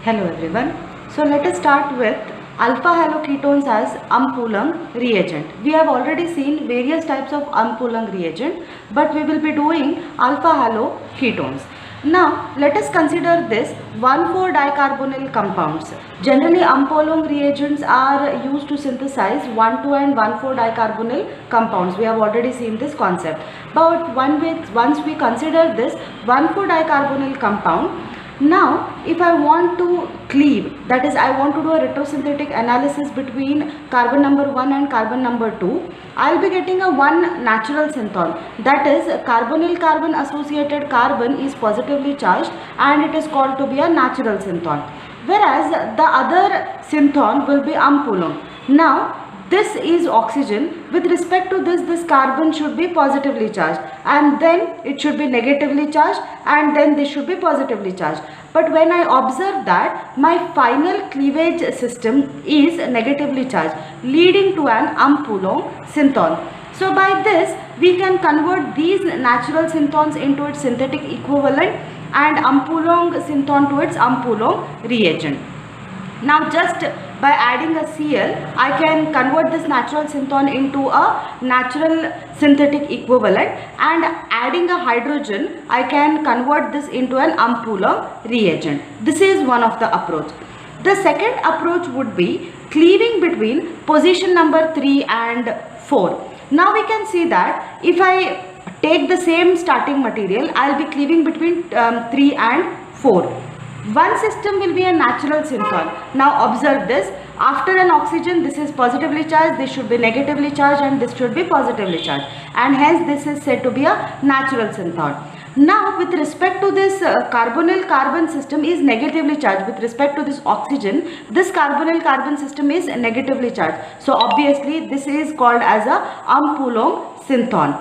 Hello everyone. So let us start with alpha haloketones as Ampoulang reagent. We have already seen various types of Ampoulang reagent, but we will be doing alpha haloketones. Now let us consider this 1,4-dicarbonyl compounds. Generally Ampoulang reagents are used to synthesize 1,2 and 1,4-dicarbonyl compounds. We have already seen this concept. But once we consider this 1,4-dicarbonyl compound, now if I want to cleave, that is I want to do a retrosynthetic analysis between carbon number 1 and carbon number 2, I will be getting a one natural synthon, that is carbonyl carbon associated carbon is positively charged and it is called to be a natural synthon, whereas the other synthon will be Ampoulang. Now this is oxygen. With respect to this carbon should be positively charged and then it should be negatively charged and then this should be positively charged. But when I observe that my final cleavage system is negatively charged, leading to an Ampoulang synthon. So by this we can convert these natural synthons into its synthetic equivalent and Ampoulang synthon to its Ampoulang reagent. Now just by adding a Cl, I can convert this natural synthon into a natural synthetic equivalent, and adding a hydrogen, I can convert this into an Ampoulang reagent. This is one of the approach. The second approach would be cleaving between position number 3 and 4. Now we can see that if I take the same starting material, I will be cleaving between 3 and 4. One system will be a natural synthon. Now observe this. After an oxygen, this is positively charged, this should be negatively charged and this should be positively charged. And hence this is said to be a natural synthon. Now with respect to this carbonyl carbon system is negatively charged. With respect to this oxygen, this carbonyl carbon system is negatively charged. So obviously this is called as a Ampoulang synthon.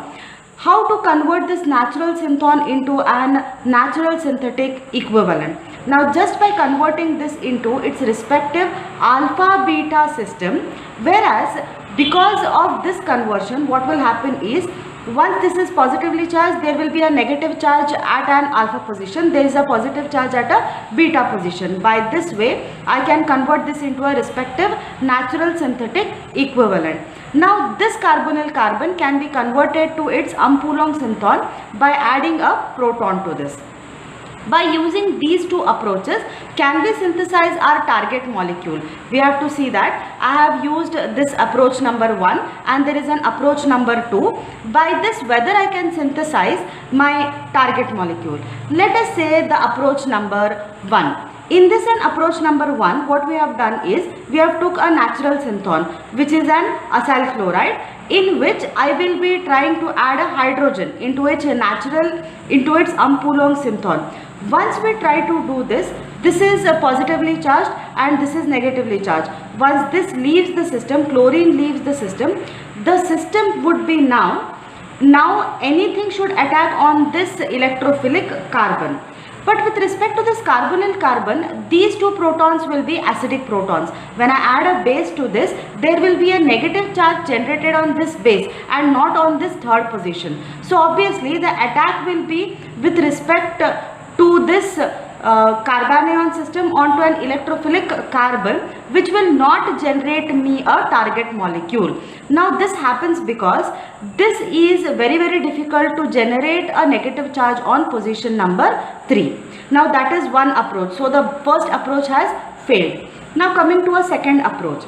How to convert this natural synthon into an natural synthetic equivalent? Now just by converting this into its respective alpha beta system, whereas because of this conversion what will happen is once this is positively charged, there will be a negative charge at an alpha position, there is a positive charge at a beta position. By this way I can convert this into a respective natural synthetic equivalent. Now this carbonyl carbon can be converted to its Ampoulang synthon by adding a proton to this. By using these two approaches, can we synthesize our target molecule? We have to see that I have used this approach number 1 and there is an approach number 2. By this, whether I can synthesize my target molecule. Let us say the approach number 1. In this approach number 1, what we have done is we have took a natural synthon which is an acyl chloride, in which I will be trying to add a hydrogen into its Ampoulang synthon. Once we try to do this, this is positively charged and this is negatively charged. Once this leaves the system, chlorine leaves the system would be now anything should attack on this electrophilic carbon. But with respect to this carbonyl carbon, these two protons will be acidic protons. When I add a base to this, there will be a negative charge generated on this base and not on this third position. So obviously the attack will be with respect to this carbanion system onto an electrophilic carbon, which will not generate me a target molecule. Now this happens because this is very difficult to generate a negative charge on position number 3. Now that is one approach. So the first approach has failed. Now coming to a second approach,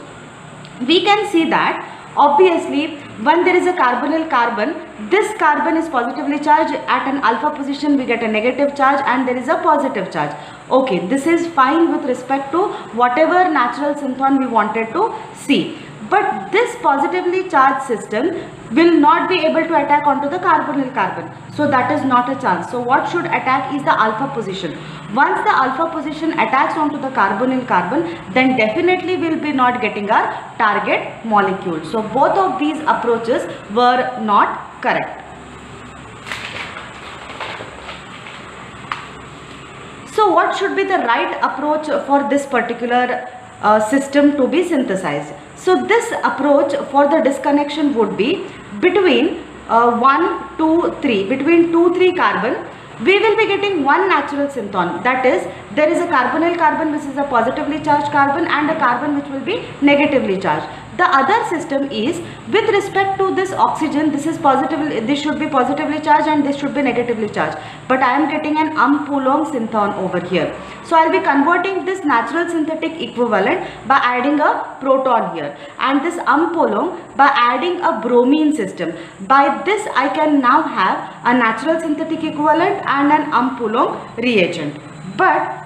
we can see that obviously when there is a carbonyl carbon, this carbon is positively charged. At an alpha position we get a negative charge and there is a positive charge. Okay, this is fine with respect to whatever natural synthon we wanted to see. But this positively charged system will not be able to attack onto the carbonyl carbon. So that is not a chance. So what should attack is the alpha position. Once the alpha position attacks onto the carbonyl carbon, then definitely we will be not getting our target molecule. So both of these approaches were not correct. So what should be the right approach for this particular system to be synthesized? So this approach for the disconnection would be between 1, 2, 3, between 2, 3 carbon we will be getting one natural synthon, that is there is a carbonyl carbon which is a positively charged carbon and a carbon which will be negatively charged. The other system is with respect to this oxygen, this should be positively charged and this should be negatively charged, but I am getting an Coulomb synthon over here. So I will be converting this natural synthetic equivalent by adding a proton here, and this Coulomb by adding a bromine system. By this I can now have a natural synthetic equivalent and an Coulomb reagent. But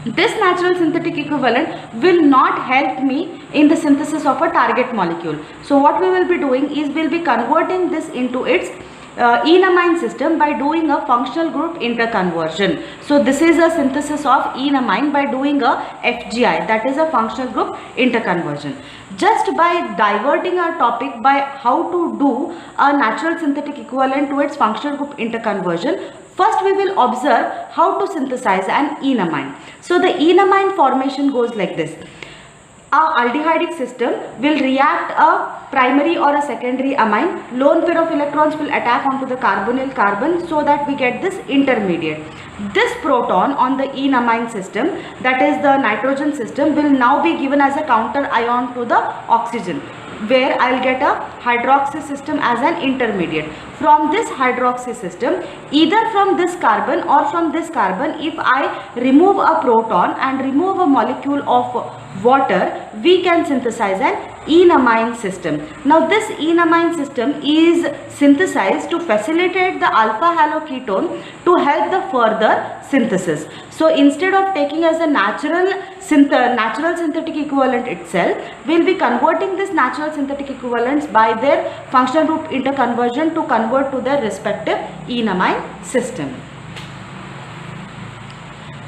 this natural synthetic equivalent will not help me in the synthesis of a target molecule. So what we will be doing is we will be converting this into its enamine system by doing a functional group interconversion. So this is a synthesis of enamine by doing a FGI, that is a functional group interconversion. Just by diverting our topic by how to do a natural synthetic equivalent to its functional group interconversion, first we will observe how to synthesize an enamine. So the enamine formation goes like this. Our aldehydic system will react a primary or a secondary amine. Lone pair of electrons will attack onto the carbonyl carbon so that we get this intermediate. This proton on the enamine system, that is the nitrogen system, will now be given as a counter ion to the oxygen, where I will get a hydroxy system as an intermediate. From this hydroxy system, either from this carbon or from this carbon, if I remove a proton and remove a molecule of water, we can synthesize an enamine system. Now this enamine system is synthesized to facilitate the alpha haloketone to help the further synthesis. So instead of taking as a natural synthetic equivalent itself, we will be converting this natural synthetic equivalents by their functional group interconversion to convert to their respective enamine system.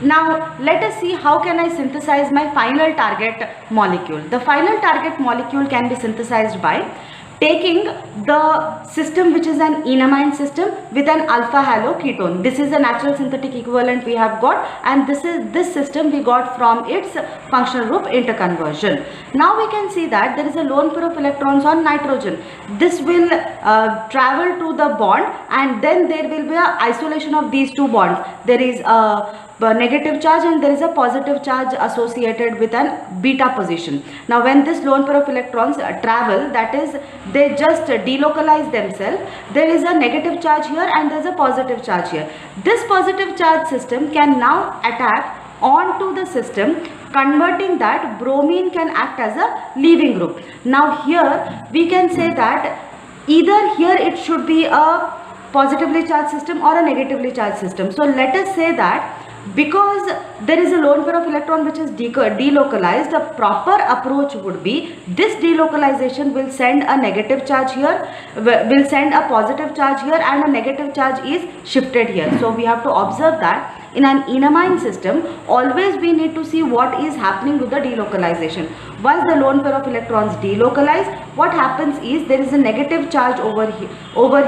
Now let us see how can I synthesize my final target molecule. The final target molecule can be synthesized by taking the system which is an enamine system with an alpha haloketone. This is a natural synthetic equivalent we have got, and this system we got from its functional group interconversion. Now we can see that there is a lone pair of electrons on nitrogen. This will travel to the bond, and then there will be a isolation of these two bonds. There is a negative charge and there is a positive charge associated with an beta position. Now when this lone pair of electrons travel, that is they just delocalize themselves, there is a negative charge here and there is a positive charge here. This positive charge system can now attack onto the system, converting that bromine can act as a leaving group. Now here we can say that either here it should be a positively charged system or a negatively charged system. So let us say that because there is a lone pair of electron which is delocalized, a proper approach would be this delocalization will send a negative charge here, will send a positive charge here, and a negative charge is shifted here. So we have to observe that in an enamine system, always we need to see what is happening with the delocalization. Once the lone pair of electrons delocalize, what happens is there is a negative charge over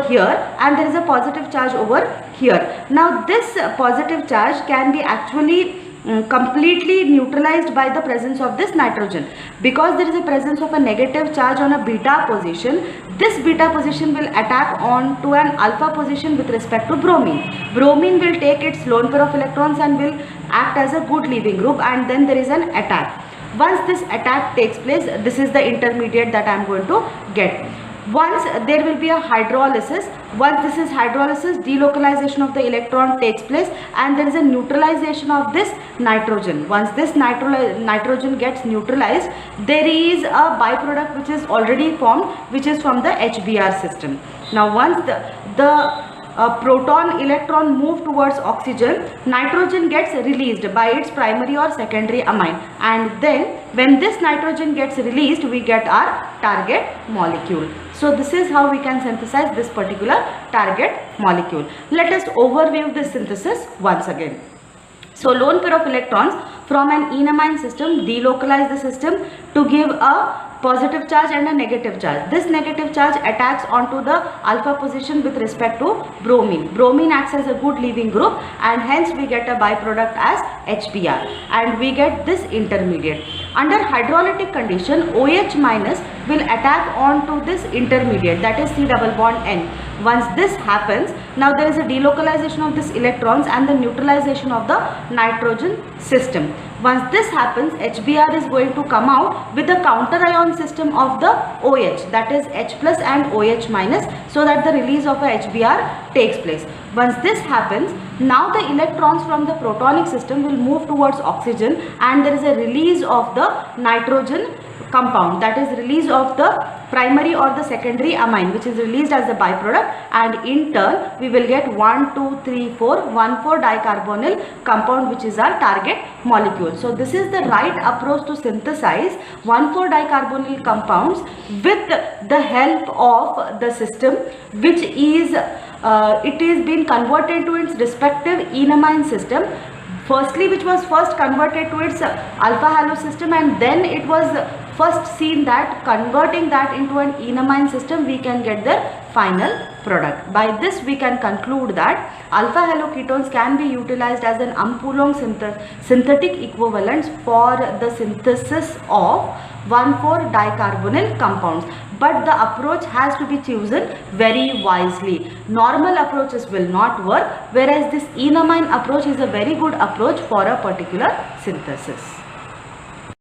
here and there is a positive charge over here. Now this positive charge can be actually completely neutralized by the presence of this nitrogen. Because there is a presence of a negative charge on a beta position, this beta position will attack on to an alpha position with respect to bromine. Bromine will take its lone pair of electrons and will act as a good leaving group, and then there is an attack. Once this attack takes place, this is the intermediate that I am going to get. Once there will be a hydrolysis, once this is hydrolysis, delocalization of the electron takes place and there is a neutralization of this nitrogen. Once this nitrogen gets neutralized, there is a byproduct which is already formed, which is from the HBr system. Now once the proton electron move towards oxygen, nitrogen gets released by its primary or secondary amine, and then when this nitrogen gets released, we get our target molecule. So this is how we can synthesize this particular target molecule. Let us overview this synthesis once again. So lone pair of electrons from an enamine system delocalize the system to give a positive charge and a negative charge. This negative charge attacks onto the alpha position with respect to bromine. Bromine acts as a good leaving group, and hence we get a byproduct as HBr, and we get this intermediate. Under hydrolytic condition, OH minus will attack onto this intermediate, that is C double bond N. Once this happens, now there is a delocalization of these electrons and the neutralization of the nitrogen system. Once this happens, HBr is going to come out with the counter ion system of the OH, that is H plus and OH minus, so that the release of a HBr takes place. Once this happens, now the electrons from the protonic system will move towards oxygen, and there is a release of the nitrogen compound, that is release of the primary or the secondary amine, which is released as a byproduct, and in turn we will get 1,2,3,4,1,4 dicarbonyl compound, which is our target molecule. So this is the right approach to synthesize 1,4 dicarbonyl compounds with the help of the system, which is it is being converted to its respective enamine system. Firstly, which was first converted to its alpha halo system, and then it was first seen that converting that into an enamine system, we can get the final product. By this we can conclude that alpha haloketones can be utilized as an Umpoolong synthetic equivalents for the synthesis of 1,4 dicarbonyl compounds, but the approach has to be chosen very wisely. Normal approaches will not work, whereas this enamine approach is a very good approach for a particular synthesis.